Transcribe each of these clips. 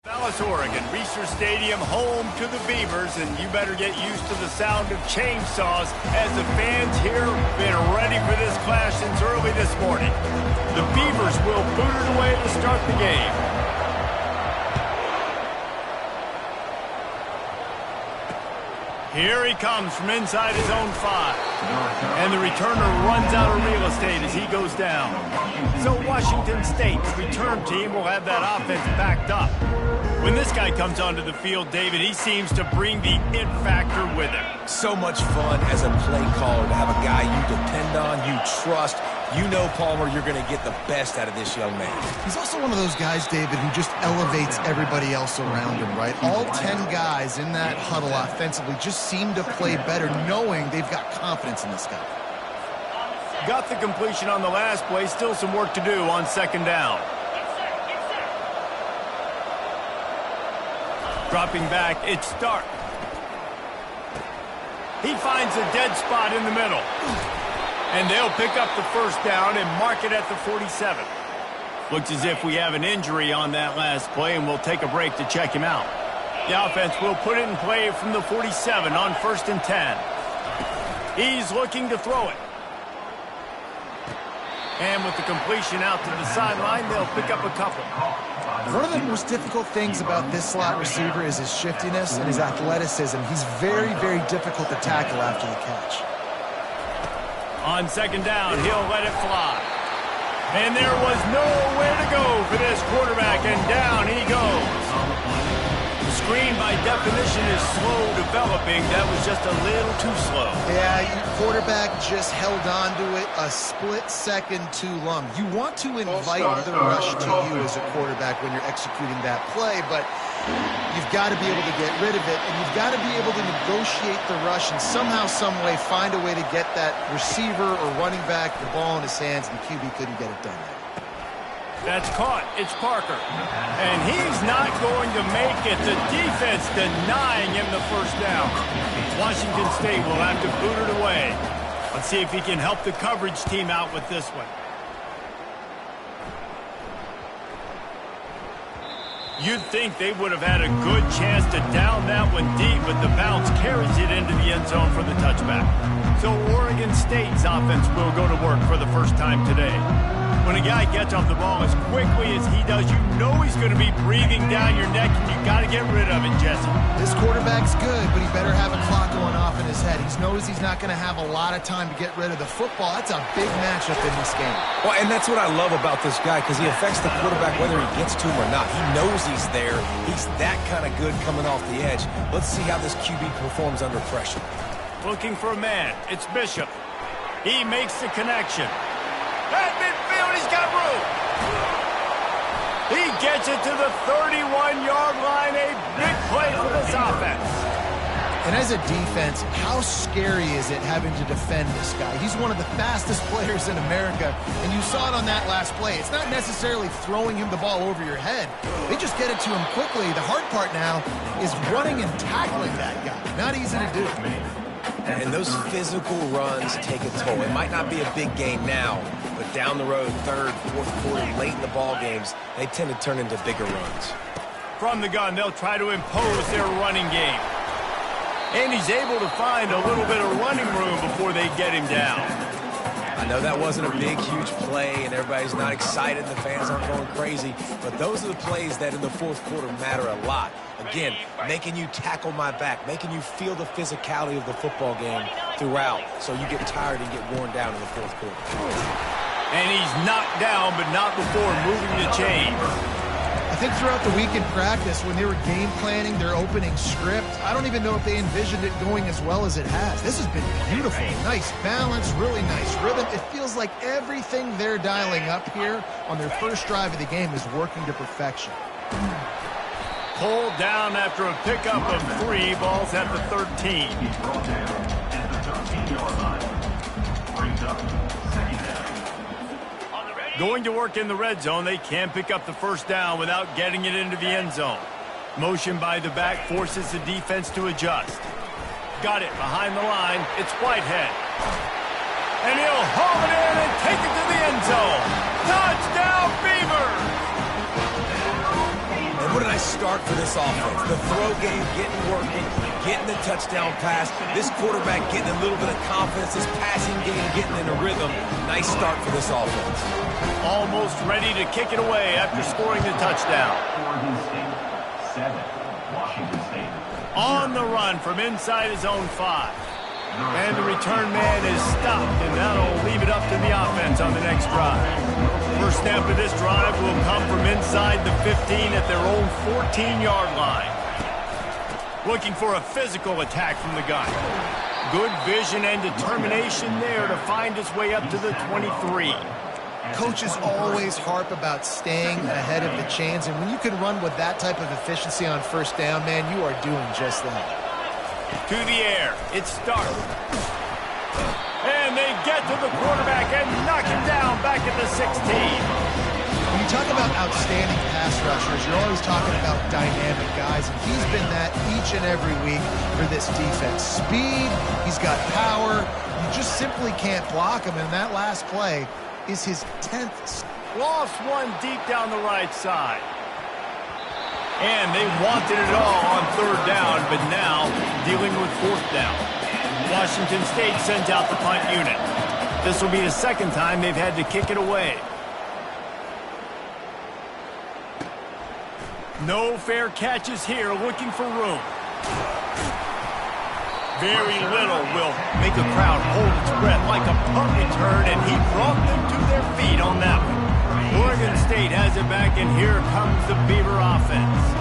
Dallas, Oregon, Reser Stadium, home to the Beavers, and you better get used to the sound of chainsaws as the fans here have been ready for this clash since early this morning. The Beavers will boot it away to start the game. Here he comes from inside his own 5. And the returner runs out of real estate as he goes down. So Washington State's return team will have that offense backed up. When this guy comes onto the field, David, he seems to bring the it factor with him. So much fun as a play caller to have a guy you depend on, you trust. You know, Palmer, you're going to get the best out of this young man. He's also one of those guys, David, who just elevates everybody else around him, right? All 10 guys in that huddle offensively just seem to play better knowing they've got confidence in this guy. Got the completion on the last play. Still some work to do on second down. Dropping back, it's Stark. He finds a dead spot in the middle. And they'll pick up the first down and mark it at the 47. Looks as if we have an injury on that last play, and we'll take a break to check him out. The offense will put it in play from the 47 on 1st and 10. He's looking to throw it. And with the completion out to the sideline, they'll pick up a couple. One of the most difficult things about this slot receiver is his shiftiness and his athleticism. He's very, very difficult to tackle after the catch. On second down, he'll let it fly. And there was nowhere to go for this quarterback, and down he goes. The screen, by definition, is slow developing. That was just a little too slow. Yeah, your quarterback just held on to it a split second too long. You want to invite the rush to you as a quarterback when you're executing that play, but you've got to be able to get rid of it, and you've got to be able to negotiate the rush and somehow, some way, find a way to get that receiver or running back the ball in his hands, and the QB couldn't get it done there. That's caught. It's Parker. And he's not going to make it. The defense denying him the first down. Washington State will have to boot it away. Let's see if he can help the coverage team out with this one. You'd think they would have had a good chance to down that one deep, but the bounce carries it into the end zone for the touchback. So Oregon State's offense will go to work for the first time today. When a guy gets off the ball as quickly as he does, you know he's going to be breathing down your neck, and you got to get rid of it, Jesse. This quarterback's good, but he better have a clock going off in his head. He knows he's not going to have a lot of time to get rid of the football. That's a big matchup in this game. Well, and that's what I love about this guy, because he affects the quarterback whether he gets to him or not. He knows he's there. He's that kind of good coming off the edge. Let's see how this QB performs under pressure. Looking for a man. It's Bishop. He makes the connection. At midfield, he's got room. He gets it to the 31-yard line. A big play for this offense. And as a defense, how scary is it having to defend this guy? He's one of the fastest players in America, and you saw it on that last play. It's not necessarily throwing him the ball over your head. They just get it to him quickly. The hard part now is running and tackling that guy. Not easy to do. And those physical runs take a toll. It might not be a big game now, but down the road, third, fourth quarter, late in the ball games, they tend to turn into bigger runs. From the gun, they'll try to impose their running game. And he's able to find a little bit of running room before they get him down. I know that wasn't a big, huge play, and everybody's not excited, and the fans aren't going crazy, but those are the plays that in the fourth quarter matter a lot. Again, making you tackle my back, making you feel the physicality of the football game throughout, so you get tired and get worn down in the fourth quarter. And he's knocked down, but not before moving the chain. I think throughout the week in practice, when they were game planning their opening script, I don't even know if they envisioned it going as well as it has. This has been beautiful. Nice balance, really nice rhythm. It feels like everything they're dialing up here on their first drive of the game is working to perfection. Pulled down after a pickup of 3 balls at the 13. Going to work in the red zone, they can pick up the first down without getting it into the end zone. Motion by the back forces the defense to adjust. Got it behind the line. It's Whitehead. And he'll haul it in and take it to the end zone. Touchdown, Beavers! And what did I nice start for this offense. The throw game getting working, getting the touchdown pass. This quarterback getting a little bit of confidence. This passing game getting in a rhythm. Nice start for this offense. Almost ready to kick it away after scoring the touchdown. Oregon State, 7. Washington State. On the run from inside his own 5. And the return man is stopped, and that'll leave it up to the offense on the next drive. First snap of this drive will come from inside the 15 at their own 14-yard line. Looking for a physical attack from the gun. Good vision and determination there to find his way up to the 23. Coaches always harp about staying ahead of the chains, and when you can run with that type of efficiency on first down, man, you are doing just that. To the air, it starts. And they get to the quarterback and knock him down back at the 16. When you talk about outstanding pass rushers, you're always talking about dynamic guys, and he's been that each and every week for this defense. Speed, he's got power, you just simply can't block him, and that last play is his 10th. Lost one deep down the right side. And they wanted it all on third down, but now dealing with fourth down. Washington State sends out the punt unit. This will be the second time they've had to kick it away. No fair catches here, looking for room. Very little will make a crowd hold its breath like a punt return, and he brought them to their feet on that one. Oregon State has it back, and here comes the Beaver offense.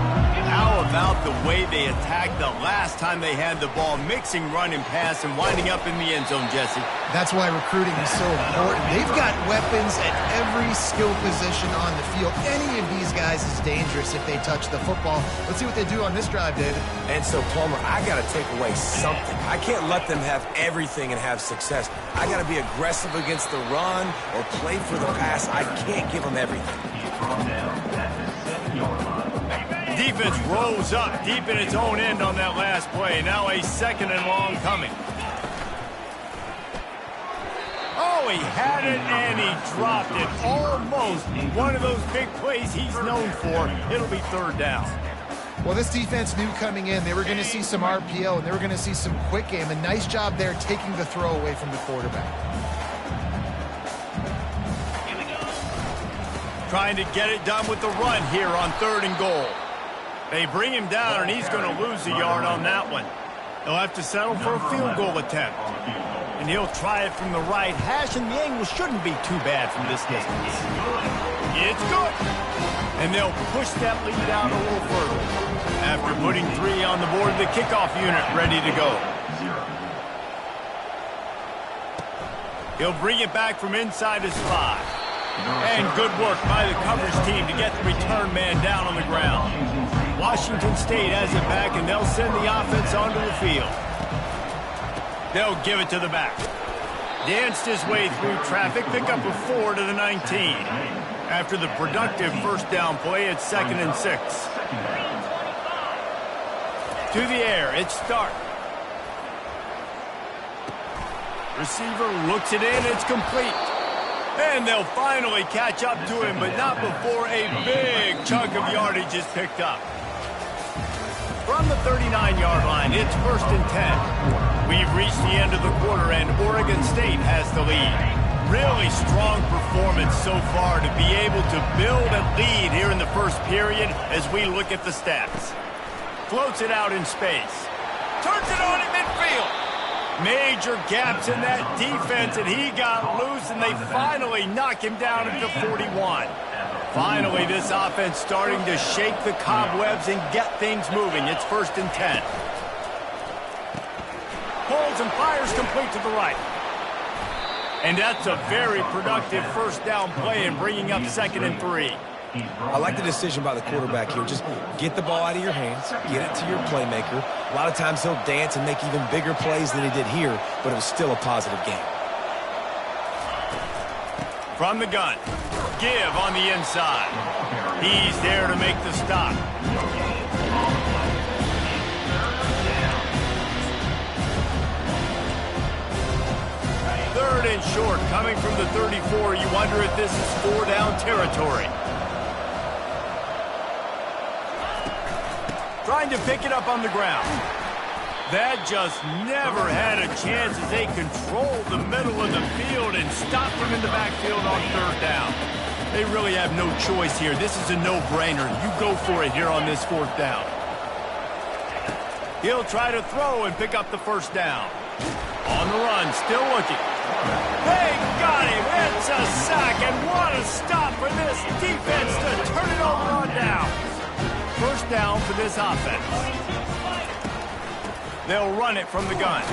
How about the way they attacked the last time they had the ball, mixing run and pass and winding up in the end zone, Jesse? That's why recruiting is so important. They've got weapons at every skill position on the field. Any of these guys is dangerous if they touch the football. Let's see what they do on this drive, David. And so, Palmer, I got to take away something. I can't let them have everything and have success. I got to be aggressive against the run or play for the pass. I can't give them everything. Defense rose up deep in its own end on that last play. Now a second and long coming. Oh, he had it and he dropped it. Almost one of those big plays he's known for. It'll be third down. Well, this defense knew coming in they were going to see some RPO and they were going to see some quick game. A nice job there taking the throw away from the quarterback. Trying to get it done with the run here on 3rd and goal. They bring him down, and he's going to lose a yard on that one. He'll have to settle for a field goal attempt. And he'll try it from the right hash, and the angle shouldn't be too bad from this distance. It's good. And they'll push that lead out a little further. After putting 3 on the board, the kickoff unit ready to go. He'll bring it back from inside his 5. And good work by the coverage team to get the return man down on the ground. Washington State has it back, and they'll send the offense onto the field. They'll give it to the back. Danced his way through traffic, pick up a 4 to the 19. After the productive first down play, it's 2nd and 6. To the air, it's Stark. Receiver looks it in, it's complete. And they'll finally catch up to him, but not before a big chunk of yardage is picked up. From the 39-yard line, it's 1st and 10. We've reached the end of the quarter, and Oregon State has the lead. Really strong performance so far to be able to build a lead here in the first period as we look at the stats. Floats it out in space. Turns it on in midfield. Major gaps in that defense, and he got loose, and they finally knock him down at the 41. Finally, this offense starting to shake the cobwebs and get things moving. It's 1st and 10. Pulls and fires complete to the right. And that's a very productive first down play and bringing up 2nd and 3. I like the decision by the quarterback here. Just get the ball out of your hands, get it to your playmaker. A lot of times he'll dance and make even bigger plays than he did here, but it was still a positive game. From the gun, give on the inside. He's there to make the stop. Third and short, coming from the 34. You wonder if this is 4-down territory. trying to pick it up on the ground. That just never had a chance as they controlled the middle of the field and stopped him in the backfield on third down. They really have no choice here. This is a no-brainer. You go for it here on this fourth down. He'll try to throw and pick up the first down. On the run, still looking. They got him. It's a sack, and what a stop for this defense to turn it over on down. First down for this offense. They'll run it from the gun.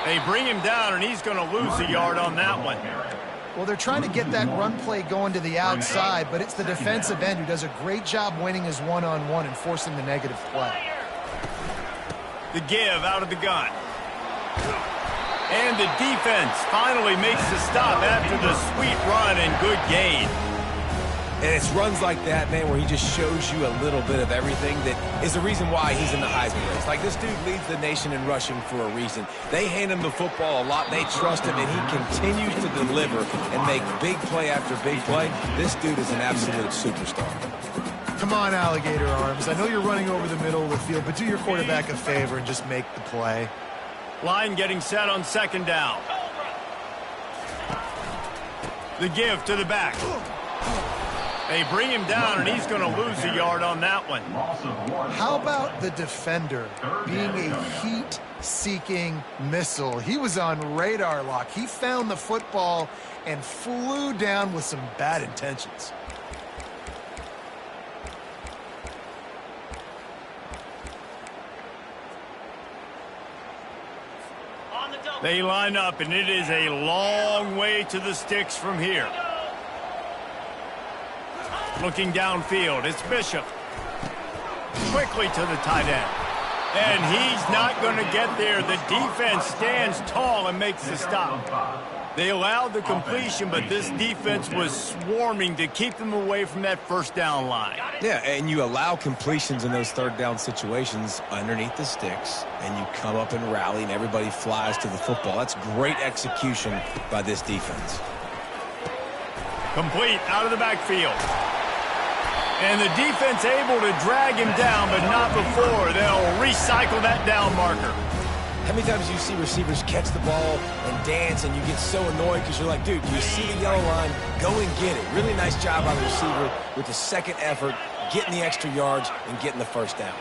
They bring him down, and he's going to lose a yard on that one. Well, they're trying to get that run play going to the outside, but it's the defensive end who does a great job winning his one-on-one and forcing the negative play. The give out of the gun. And the defense finally makes the stop after the sweet run and good gain. And it's runs like that, man, where he just shows you a little bit of everything that is the reason why he's in the Heisman race. Like, this dude leads the nation in rushing for a reason. They hand him the football a lot. They trust him, and he continues to deliver and make big play after big play. This dude is an absolute superstar. Come on, alligator arms. I know you're running over the middle of the field, but do your quarterback a favor and just make the play. Line getting set on second down. The give to the back. They bring him down, and he's going to lose a yard on that one. How about the defender being a heat-seeking missile? He was on radar lock. He found the football and flew down with some bad intentions. They line up, and it is a long way to the sticks from here. Looking downfield, it's Bishop. Quickly to the tight end. And he's not going to get there. The defense stands tall and makes the stop. They allowed the completion, but this defense was swarming to keep them away from that first down line. Yeah, and you allow completions in those third down situations underneath the sticks, and you come up and rally, and everybody flies to the football. That's great execution by this defense. Complete out of the backfield. And the defense able to drag him down, but not before. They'll recycle that down marker. How many times do you see receivers catch the ball and dance, and you get so annoyed because you're like, dude, you see the yellow line, go and get it. Really nice job by the receiver with the second effort, getting the extra yards and getting the first down.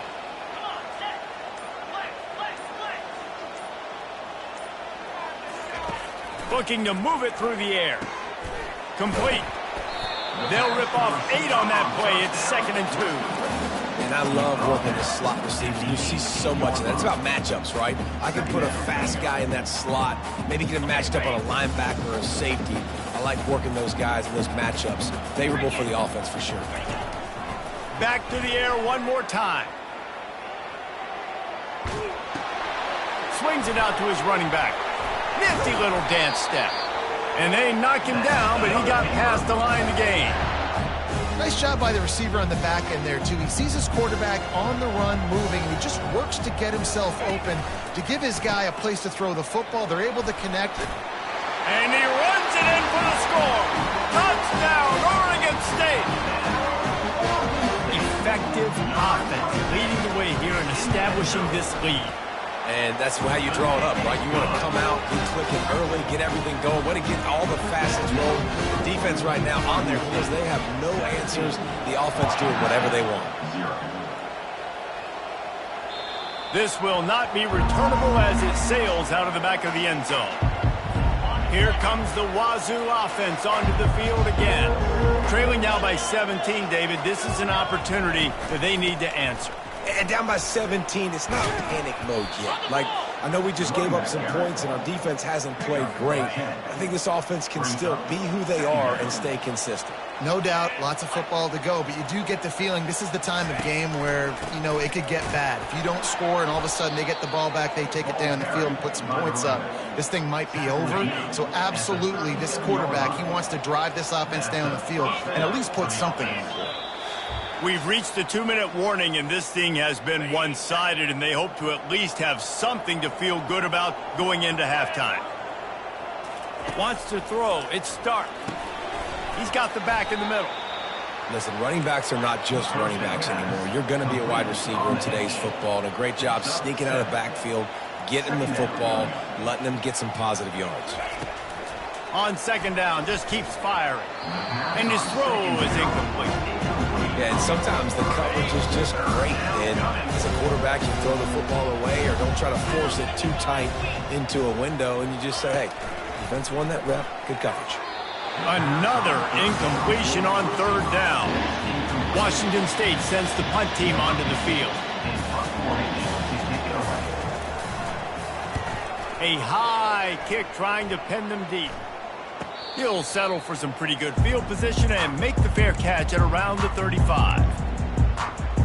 Looking to move it through the air. Complete. They'll rip off 8 on that play. It's 2nd and 2. And I love working the slot receivers. You see so much of that. It's about matchups, right? I can put a fast guy in that slot, maybe get him matched up on a linebacker or a safety. I like working those guys in those matchups. Favorable for the offense for sure. Back to the air one more time. Swings it out to his running back. Nifty little dance step. And they knock him down, but he got past the line to gain. Nice job by the receiver on the back end there, too. He sees his quarterback on the run moving, and he just works to get himself open to give his guy a place to throw the football. They're able to connect. And he runs it in for the score. Touchdown, Oregon State. Effective offense leading the way here and establishing this lead. And that's how you draw it up, right? You want to come out, be clicking early, get everything going, want to get all the facets rolling. The defense right now on their heels, they have no answers. The offense doing whatever they want. This will not be returnable as it sails out of the back of the end zone. Here comes the Wazoo offense onto the field again. Trailing now by 17, David. This is an opportunity that they need to answer. And down by 17, it's not panic mode yet. Like, I know we just gave up some points and our defense hasn't played great. I think this offense can still be who they are and stay consistent. No doubt, lots of football to go, but you do get the feeling this is the time of game where, you know, it could get bad. If you don't score and all of a sudden they get the ball back, they take it down the field and put some points up, this thing might be over. So absolutely, this quarterback, he wants to drive this offense down the field and at least put something on the board. We've reached the 2-minute warning, and this thing has been one-sided, and they hope to at least have something to feel good about going into halftime. Wants to throw. It's Stark. He's got the back in the middle. Listen, running backs are not just running backs anymore. You're going to be a wide receiver in today's football, and a great job sneaking out of the backfield, getting the football, letting them get some positive yards. On second down, just keeps firing. And his throw is incomplete. Yeah, and sometimes the coverage is just great. And as a quarterback, you throw the football away or don't try to force it too tight into a window, and you just say, hey, defense won that rep, good coverage. Another incompletion on third down. Washington State sends the punt team onto the field. A high kick trying to pin them deep. He'll settle for some pretty good field position and make the fair catch at around the 35.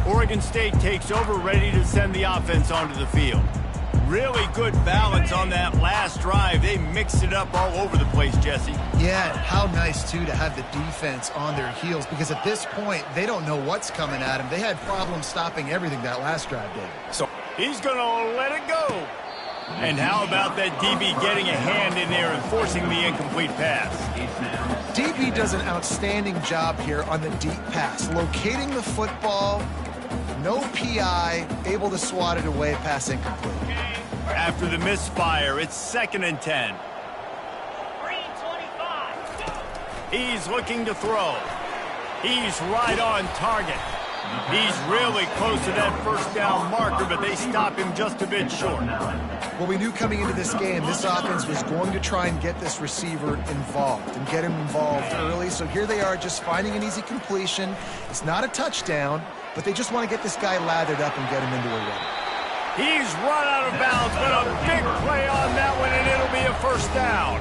Oregon State takes over, ready to send the offense onto the field. Really good balance on that last drive. They mixed it up all over the place, Jesse. Yeah, how nice, too, to have the defense on their heels, because at this point, they don't know what's coming at them. They had problems stopping everything that last drive did. So he's going to let it go. And how about that DB getting a hand in there and forcing the incomplete pass? DB does an outstanding job here on the deep pass, locating the football, no PI, able to swat it away, pass incomplete. After the misfire, it's 2nd and 10. He's looking to throw. He's right on target. He's really close to that first down marker, but they stop him just a bit short. Well, we knew coming into this game, this offense was going to try and get this receiver involved and get him involved early. So here they are just finding an easy completion. It's not a touchdown, but they just want to get this guy lathered up and get him into a run. He's run out of bounds, but a big play on that one, and it'll be a first down.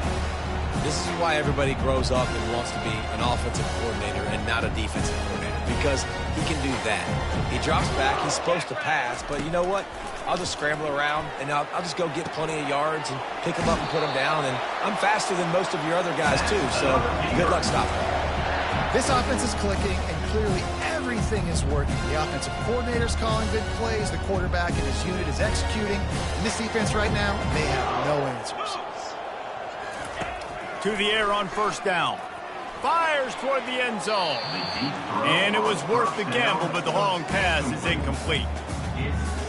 This is why everybody grows up and wants to be an offensive coordinator and not a defensive coordinator, because he can do that. He drops back, he's supposed to pass, but you know what? I'll just scramble around, and I'll just go get plenty of yards and pick them up and put them down, and I'm faster than most of your other guys, too, so good luck stopping them. This offense is clicking, and clearly everything is working. The offensive coordinator's calling good plays, the quarterback and his unit is executing, and this defense right now, they have no answers. To the air on first down. Fires toward the end zone. And it was worth the gamble, but the long pass is incomplete.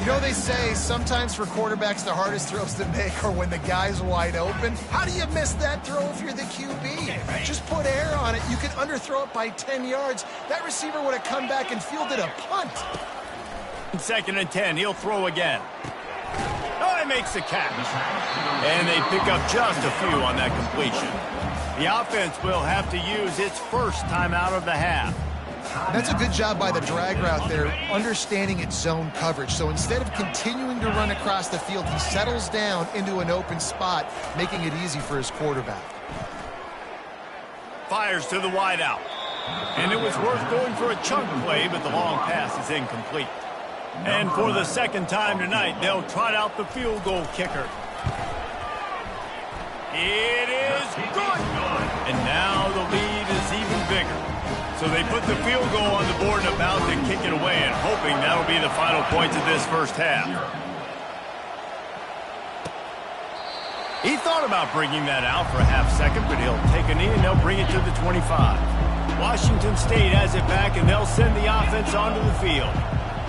You know, they say sometimes for quarterbacks the hardest throws to make are when the guy's wide open. How do you miss that throw if you're the QB? Just put air on it. You could underthrow it by 10 yards. That receiver would have come back and fielded a punt. 2nd and 10. He'll throw again. Oh, he makes the catch. And they pick up just a few on that completion. The offense will have to use its first timeout of the half. That's a good job by the drag route there, understanding its zone coverage. So instead of continuing to run across the field, he settles down into an open spot, making it easy for his quarterback. Fires to the wideout. And it was worth going for a chunk play, but the long pass is incomplete. And for the second time tonight, they'll trot out the field goal kicker. It is good. And now the lead is even bigger. So they put the field goal on the board and about to kick it away, and hoping that'll be the final points of this first half. He thought about bringing that out for a half second, but he'll take a knee and they'll bring it to the 25. Washington State has it back, and they'll send the offense onto the field.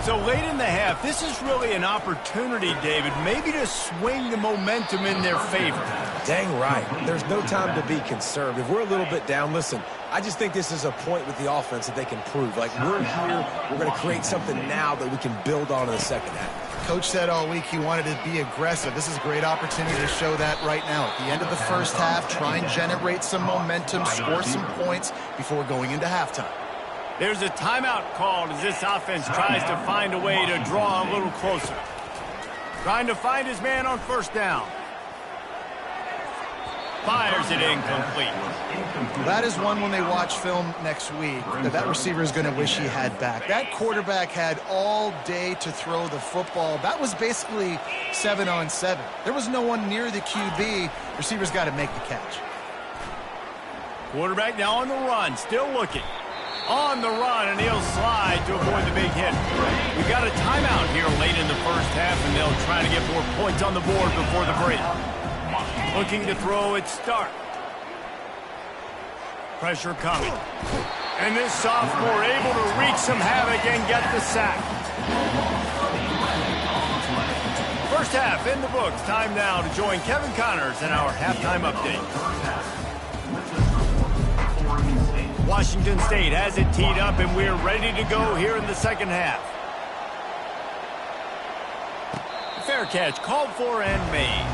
So late in the half, this is really an opportunity, David, maybe to swing the momentum in their favor. Dang right. There's no time to be concerned. If we're a little bit down, listen, I just think this is a point with the offense that they can prove. Like, we're here, we're going to create something now that we can build on in the second half. Coach said all week he wanted to be aggressive. This is a great opportunity to show that right now. At the end of the first half, try and generate some momentum, score some points before going into halftime. There's a timeout called as this offense tries to find a way to draw a little closer. Trying to find his man on first down. Fires it incomplete. That is one when they watch film next week that receiver is going to wish he had back. That quarterback had all day to throw the football. That was basically 7-on-7. There was no one near the QB. Receiver's got to make the catch. Quarterback now on the run, still looking. On the run, and he'll slide to avoid the big hit. We've got a timeout here late in the first half, and they'll try to get more points on the board before the break. Looking to throw it, start. Pressure coming. And this sophomore able to wreak some havoc and get the sack. First half in the books. Time now to join Kevin Connors in our halftime update. Washington State has it teed up, and we're ready to go here in the second half. Fair catch called for and made.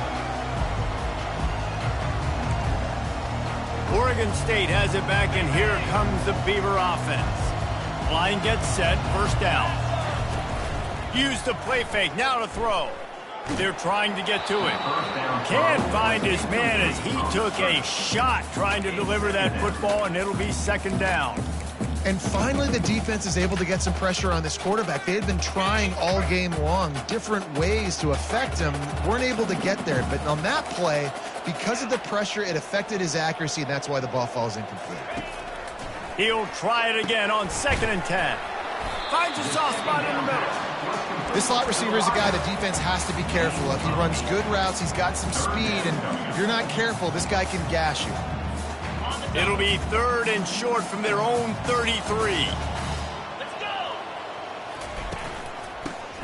Oregon State has it back, and here comes the Beaver offense. Line gets set, first down. Use the play fake, now to throw. They're trying to get to it. Can't find his man as he took a shot trying to deliver that football, and it'll be second down. And finally, the defense is able to get some pressure on this quarterback. They had been trying all game long different ways to affect him. Weren't able to get there. But on that play, because of the pressure, it affected his accuracy, and that's why the ball falls incomplete. He'll try it again on 2nd and 10. Finds a soft spot in the middle. This slot receiver is a guy the defense has to be careful of. He runs good routes. He's got some speed, and if you're not careful, this guy can gash you. It'll be 3rd and short from their own 33. Let's go.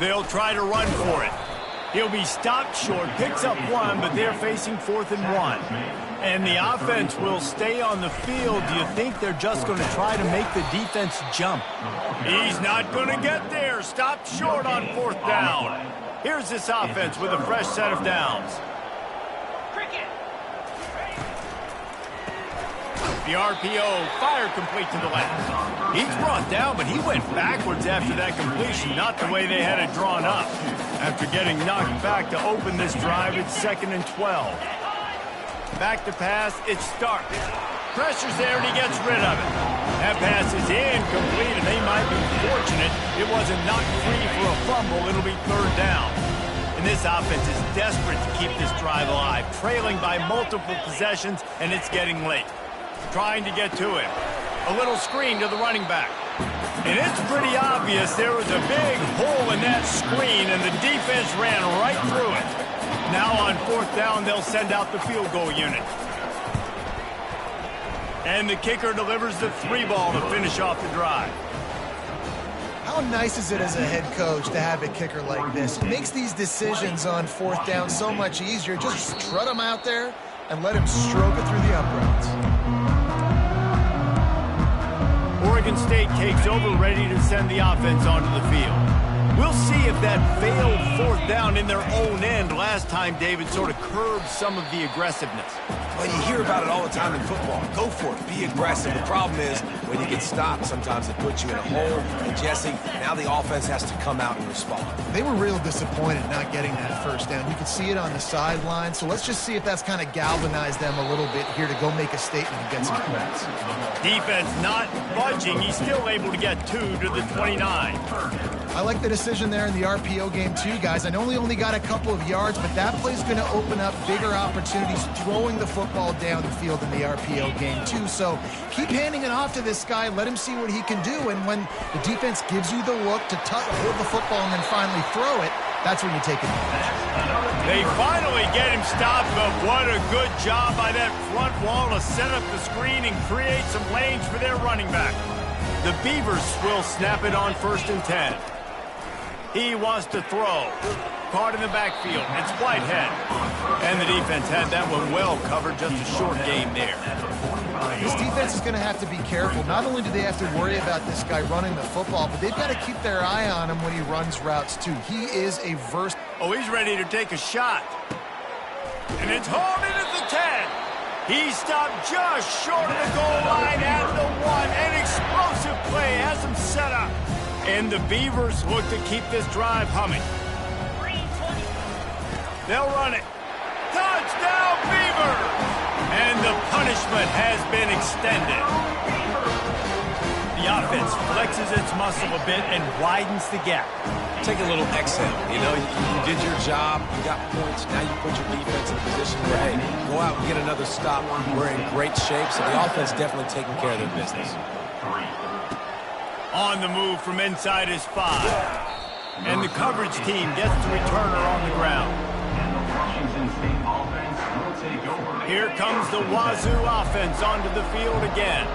They'll try to run for it. He'll be stopped short, picks up 1, but they're facing 4th and 1. And the offense will stay on the field. Do you think they're just going to try to make the defense jump? He's not going to get there. Stopped short on 4th down. Here's this offense with a fresh set of downs. The RPO, fire complete to the left. He's brought down, but he went backwards after that completion, not the way they had it drawn up. After getting knocked back to open this drive, it's 2nd and 12. Back to pass, it's Stark. Pressure's there, and he gets rid of it. That pass is incomplete, and they might be fortunate it wasn't knocked free for a fumble. It'll be 3rd down. And this offense is desperate to keep this drive alive, trailing by multiple possessions, and it's getting late. Trying to get to it. A little screen to the running back. And it's pretty obvious there was a big hole in that screen, and the defense ran right through it. Now on 4th down, they'll send out the field goal unit. And the kicker delivers the 3-ball to finish off the drive. How nice is it as a head coach to have a kicker like this? It makes these decisions on 4th down so much easier. Just strut him out there and let him stroke it through the uprights. Oregon State takes over, ready to send the offense onto the field. We'll see if that failed 4th down in their own end last time, David, sort of curbed some of the aggressiveness. Well, you hear about it all the time in football. Go for it. Be aggressive. The problem is when you get stopped, sometimes it puts you in a hole. And, Jesse, now the offense has to come out and respond. They were real disappointed not getting that 1st down. You could see it on the sideline. So let's just see if that's kind of galvanized them a little bit here to go make a statement and get some points. Defense not budging. He's still able to get 2 to the 29. I like the decision there in the RPO game too, guys. I know he only got a couple of yards, but that play's going to open up bigger opportunities throwing the football down the field in the RPO game too. So keep handing it off to this guy. Let him see what he can do. And when the defense gives you the look to hold the football and then finally throw it, that's when you take advantage. They finally get him stopped, but what a good job by that front wall to set up the screen and create some lanes for their running back. The Beavers will snap it on 1st and 10. He wants to throw. Caught in the backfield. It's Whitehead. And the defense had that one well covered. Just a short game there. This defense is going to have to be careful. Not only do they have to worry about this guy running the football, but they've got to keep their eye on him when he runs routes too. He is a versatile. Oh, he's ready to take a shot. And it's hauled in at the 10. He stopped just short of the goal line at the 1. An explosive play has him set up. And the Beavers look to keep this drive humming. They'll run it. Touchdown, Beavers! And the punishment has been extended. The offense flexes its muscle a bit and widens the gap. Take a little exhale. You know, you did your job. You got points. Now you put your defense in a position where, hey, go out and get another stop. We're in great shape, so the offense definitely taking care of their business. On the move from inside his 5. And the coverage team gets the returner on the ground. Here comes the Wazoo offense onto the field again.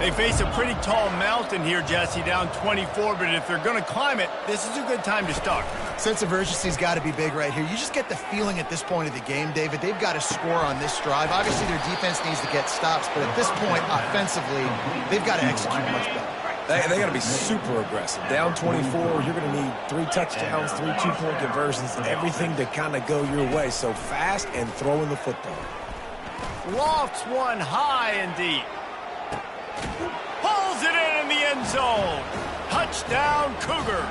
They face a pretty tall mountain here, Jesse, down 24, but if they're going to climb it, this is a good time to start. Sense of urgency's got to be big right here. You just get the feeling at this point of the game, David, they've got to score on this drive. Obviously, their defense needs to get stops, but at this point, offensively, they've got to execute much better. They got to be super aggressive. Down 24, you're going to need 3 touchdowns, 3 two-point conversions, everything to kind of go your way. So fast and throwing the football. Lofts one high and deep. Pulls it in the end zone. Touchdown, Cougars.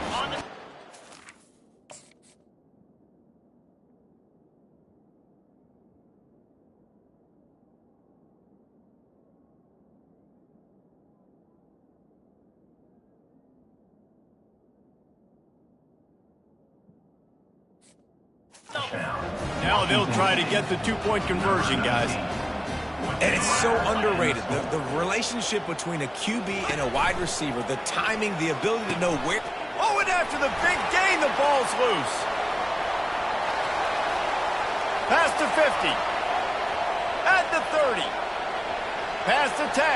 Now they'll try to get the two-point conversion, guys. And it's so underrated. The relationship between a QB and a wide receiver, the timing, the ability to know where. Oh, and after the big gain, the ball's loose. Past the 50. At the 30. Past the 10.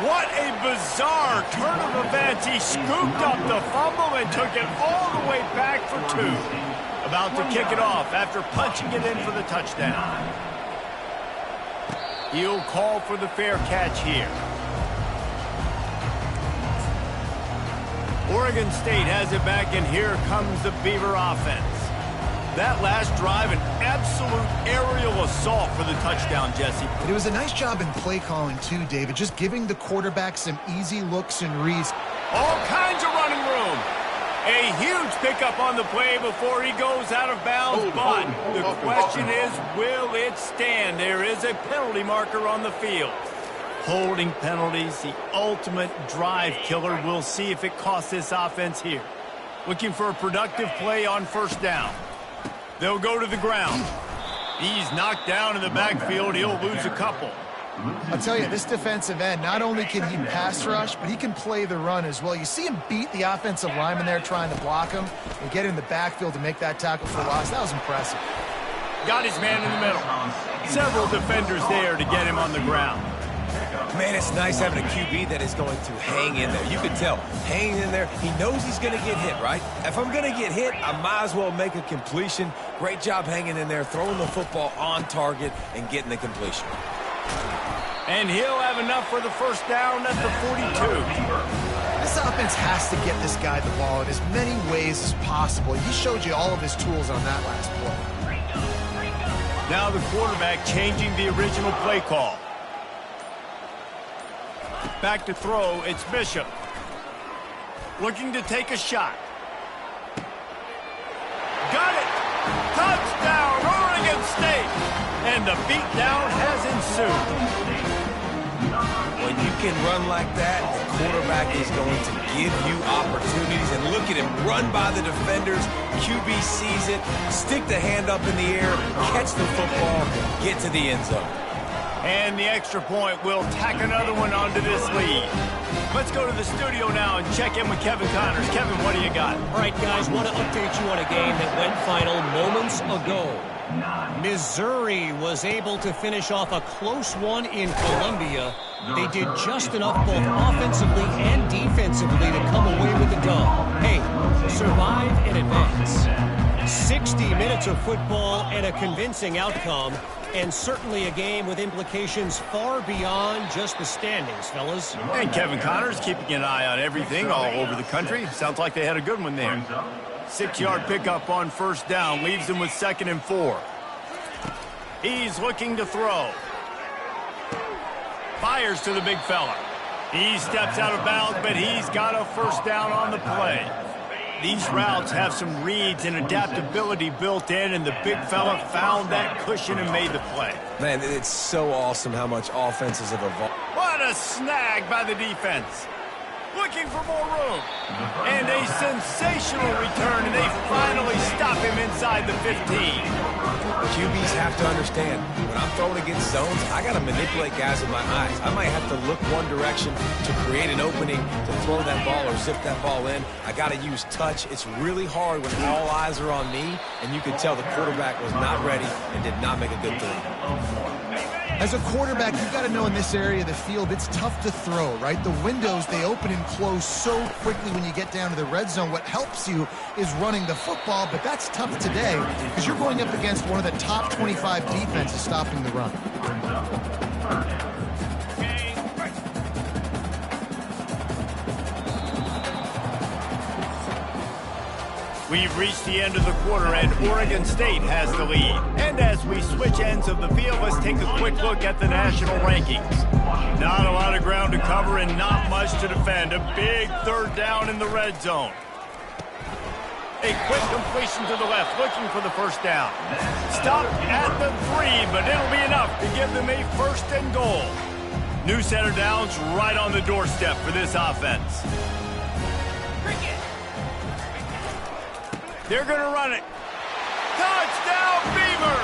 What a bizarre turn of events. He scooped up the fumble and took it all the way back for 2. About to kick it off after punching it in for the touchdown. He'll call for the fair catch here. Oregon State has it back, and here comes the Beaver offense. That last drive, an absolute aerial assault for the touchdown, Jesse. But it was a nice job in play calling, too, David, just giving the quarterback some easy looks and reads. All kinds of running room. A huge pickup on the play before he goes out of bounds, but the question is, will it stand? There is a penalty marker on the field. Holding penalties, the ultimate drive killer. We'll see if it costs this offense here. Looking for a productive play on first down. They'll go to the ground. He's knocked down in the backfield. He'll lose a couple. I'll tell you, this defensive end, not only can he pass rush, but he can play the run as well. You see him beat the offensive lineman there trying to block him and get in the backfield to make that tackle for loss. That was impressive. Got his man in the middle. Several defenders there to get him on the ground. Man, it's nice having a QB that is going to hang in there. You can tell, hanging in there, he knows he's going to get hit, right? If I'm going to get hit, I might as well make a completion. Great job hanging in there, throwing the football on target and getting the completion. And he'll have enough for the first down at the 42. This offense has to get this guy the ball in as many ways as possible. He showed you all of his tools on that last play. Now the quarterback changing the original play call. Back to throw, it's Bishop. Looking to take a shot. Got it! Touchdown, Oregon State! And the beatdown has ensued. When you can run like that, the quarterback is going to give you opportunities. And look at him run by the defenders. QB sees it, stick the hand up in the air, catch the football, get to the end zone. And the extra point will tack another one onto this lead. Let's go to the studio now and check in with Kevin Connors. Kevin, what do you got? All right, guys, want to update you on a game that went final moments ago. Missouri was able to finish off a close one in Columbia. They did just enough both offensively and defensively to come away with the dub. Hey, survive and advance. 60 minutes of football and a convincing outcome, and certainly a game with implications far beyond just the standings, fellas. And Kevin Connors keeping an eye on everything all over the country. Sounds like they had a good one there. 6-yard pickup on first down leaves them with 2nd and 4. He's looking to throw. Fires to the big fella. He steps out of bounds, but he's got a first down on the play. These routes have some reads and adaptability built in, and the big fella found that cushion and made the play. Man, it's so awesome how much offenses have evolved. What a snag by the defense. Looking for more room. And a sensational return, and they finally stop him inside the 15. QBs have to understand, when I'm throwing against zones, I got to manipulate guys with my eyes. I might have to look one direction to create an opening to throw that ball or zip that ball in. I got to use touch. It's really hard when all eyes are on me, and you could tell the quarterback was not ready and did not make a good throw. As a quarterback, you've got to know in this area of the field, it's tough to throw, right? The windows, they open and close so quickly when you get down to the red zone. What helps you is running the football, but that's tough today because you're going up against one of the top 25 defenses stopping the run. We've reached the end of the quarter, and Oregon State has the lead. And as we switch ends of the field, let's take a quick look at the national rankings. Not a lot of ground to cover and not much to defend. A big third down in the red zone. A quick completion to the left, looking for the first down. Stop at the 3, but it'll be enough to give them a first and goal. New set of downs right on the doorstep for this offense. They're going to run it. Touchdown, Beaver!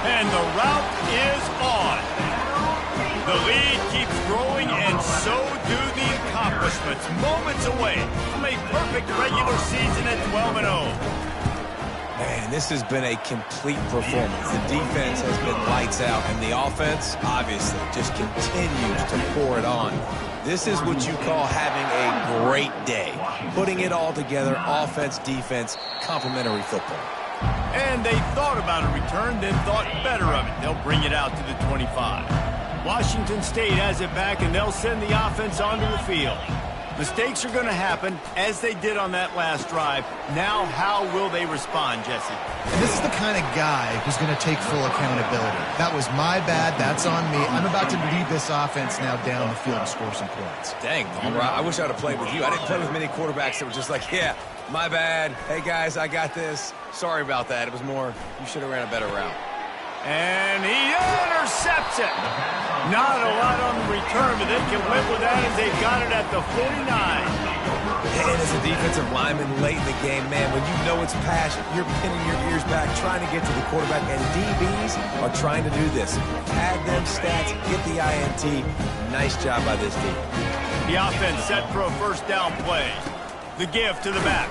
And the route is on. The lead keeps growing, and so do the accomplishments. Moments away from a perfect regular season at 12-0. Man, this has been a complete performance. The defense has been lights out, and the offense, obviously, just continues to pour it on. This is what you call having a great day. Putting it all together, offense, defense, complementary football. And they thought about a return, then thought better of it. They'll bring it out to the 25. Washington State has it back, and they'll send the offense onto the field. Mistakes are going to happen, as they did on that last drive. Now, how will they respond, Jesse? And this is the kind of guy who's going to take full accountability. That was my bad. That's on me. I'm about to lead this offense now down the field and score some points. Dang, Palmer, I wish I would have played with you. I didn't play with many quarterbacks that were just like, yeah, my bad. Hey, guys, I got this. Sorry about that. It was more, you should have ran a better route. And he intercepts it. Not a lot on the return, but they can live with that as they got it at the 49. And as a defensive lineman late in the game, man, when you know it's pass, you're pinning your ears back, trying to get to the quarterback, and DBs are trying to do this. Pad them stats, get the INT. Nice job by this team. The offense set for a first down play. The give to the back.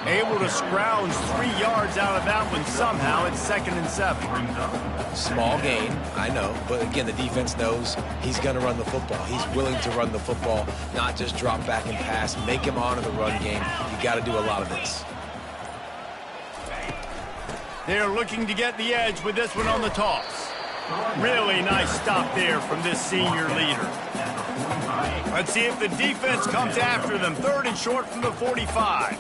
Able to scrounge 3 yards out of that one somehow. It's 2nd and 7. Small gain, I know, but again, the defense knows he's going to run the football. He's willing to run the football, not just drop back and pass, make him honor the run game. You got to do a lot of this. They're looking to get the edge with this one on the toss. Really nice stop there from this senior leader. Let's see if the defense comes after them. 3rd and short from the 45.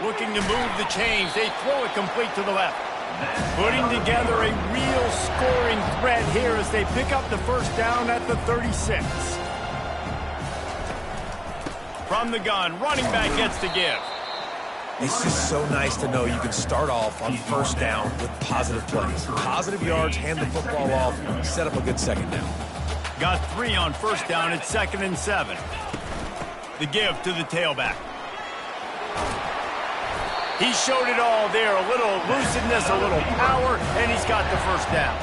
Looking to move the chains. They throw it complete to the left. Putting together a real scoring threat here as they pick up the first down at the 36. From the gun, running back gets the give. It's just so nice to know you can start off on first down with positive plays. Positive yards, hand the football off, set up a good second down. Got 3 on first down. It's 2nd and 7. The give to the tailback. He showed it all there. A little elusiveness, a little power, and he's got the first down.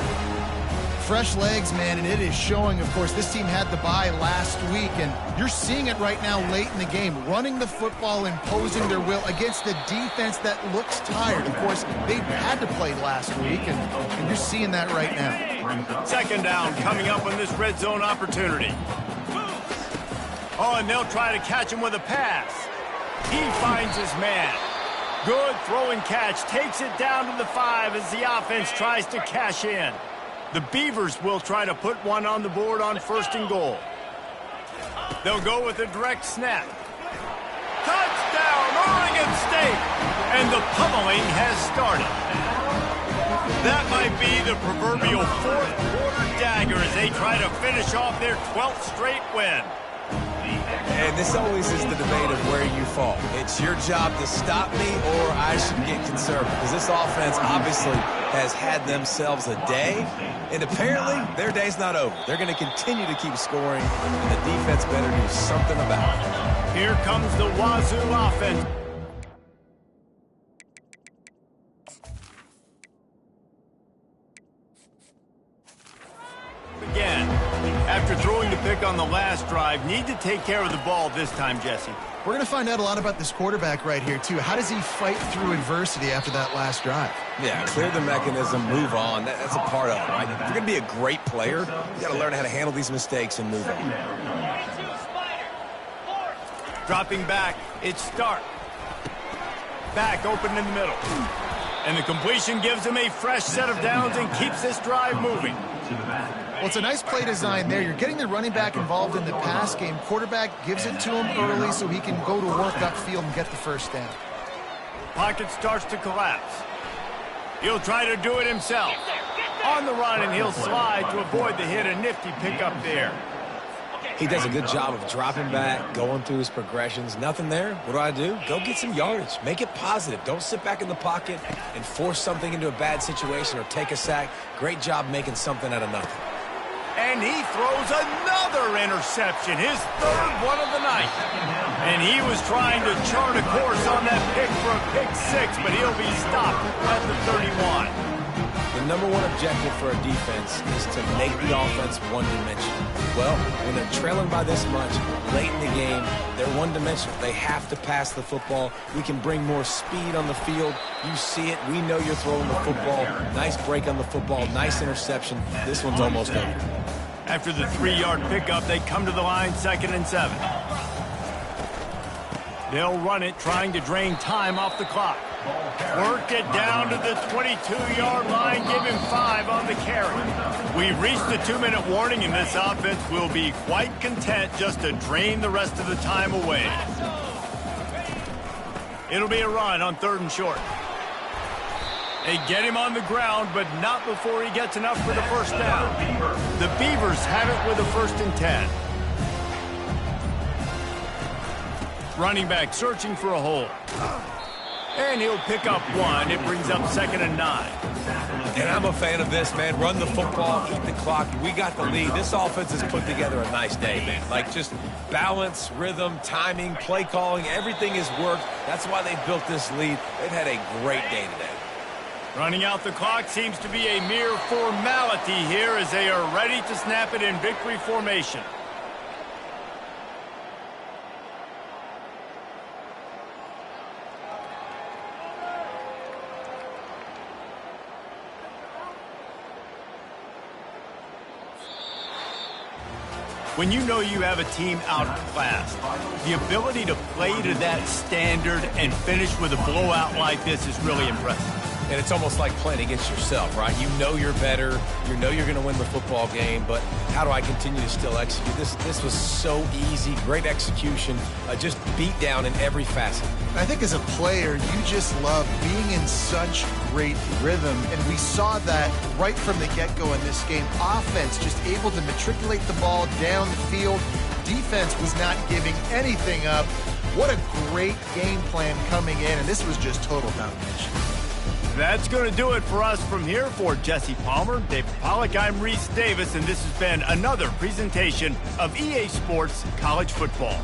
Fresh legs, man, and it is showing. Of course, this team had the bye last week, and you're seeing it right now late in the game. Running the football, imposing their will against the defense that looks tired. Of course, they had to play last week, and you're seeing that right now. 2nd down coming up on this red zone opportunity. Oh, and they'll try to catch him with a pass. He finds his man. Good throw and catch. Takes it down to the 5 as the offense tries to cash in. The Beavers will try to put one on the board on 1st and goal. They'll go with a direct snap. Touchdown, Oregon State! And the pummeling has started. That might be the proverbial 4th quarter dagger as they try to finish off their 12th straight win. And this always is the debate of where you fall. It's your job to stop me or I should get conservative. Because this offense obviously has had themselves a day. And apparently their day's not over. They're going to continue to keep scoring. And the defense better do something about it. Here comes the Wazoo offense. Again, after throwing the pick on the last drive, need to take care of the ball this time, Jesse. We're going to find out a lot about this quarterback right here, too. How does he fight through adversity after that last drive? Yeah, clear the mechanism, move on. That's a part of it, right? If you're going to be a great player, you got to learn how to handle these mistakes and move on. Dropping back, it's Stark. Back open in the middle. And the completion gives him a fresh set of downs and keeps this drive moving. Well, it's a nice play design there. You're getting the running back involved in the pass game. Quarterback gives it to him early so he can go to work upfield and get the first down. Pocket starts to collapse. He'll try to do it himself. On the run, and he'll slide to avoid the hit. A nifty pickup there. He does a good job of dropping back, going through his progressions. Nothing there. What do? Go get some yardage. Make it positive. Don't sit back in the pocket and force something into a bad situation or take a sack. Great job making something out of nothing. And he throws another interception, his third one of the night. And he was trying to chart a course on that pick for a pick six, but he'll be stopped at the 31. The number one objective for a defense is to make the offense one-dimensional. Well, when they're trailing by this much, late in the game, they're one-dimensional. They have to pass the football. We can bring more speed on the field. You see it. We know you're throwing the football. Nice break on the football. Nice interception. This one's almost over. After the 3-yard pickup, they come to the line 2nd and 7. They'll run it, trying to drain time off the clock. Work it down to the 22-yard line. Give him 5 on the carry. We've reached the 2-minute warning, and this offense will be quite content just to drain the rest of the time away. It'll be a run on 3rd and short. They get him on the ground, but not before he gets enough for the first down. The Beavers have it with a 1st and 10. Running back searching for a hole. And he'll pick up 1. It brings up 2nd and 9. And I'm a fan of this, man. Run the football, eat the clock. We got the lead. This offense has put together a nice day, man. Like just balance, rhythm, timing, play calling, everything has worked. That's why they built this lead. They've had a great day today. Running out the clock seems to be a mere formality here as they are ready to snap it in victory formation. When you know you have a team outclassed, the ability to play to that standard and finish with a blowout like this is really impressive. And it's almost like playing against yourself, right? You know you're better. You know you're going to win the football game, but how do I continue to still execute? This was so easy. Great execution. Just beat down in every facet. I think as a player, you just love being in such great rhythm, and we saw that right from the get-go in this game. Offense just able to matriculate the ball down the field. Defense was not giving anything up. What a great game plan coming in, and this was just total domination. That's going to do it for us from here. For Jesse Palmer, David Pollack, I'm Reese Davis, and this has been another presentation of EA Sports College Football.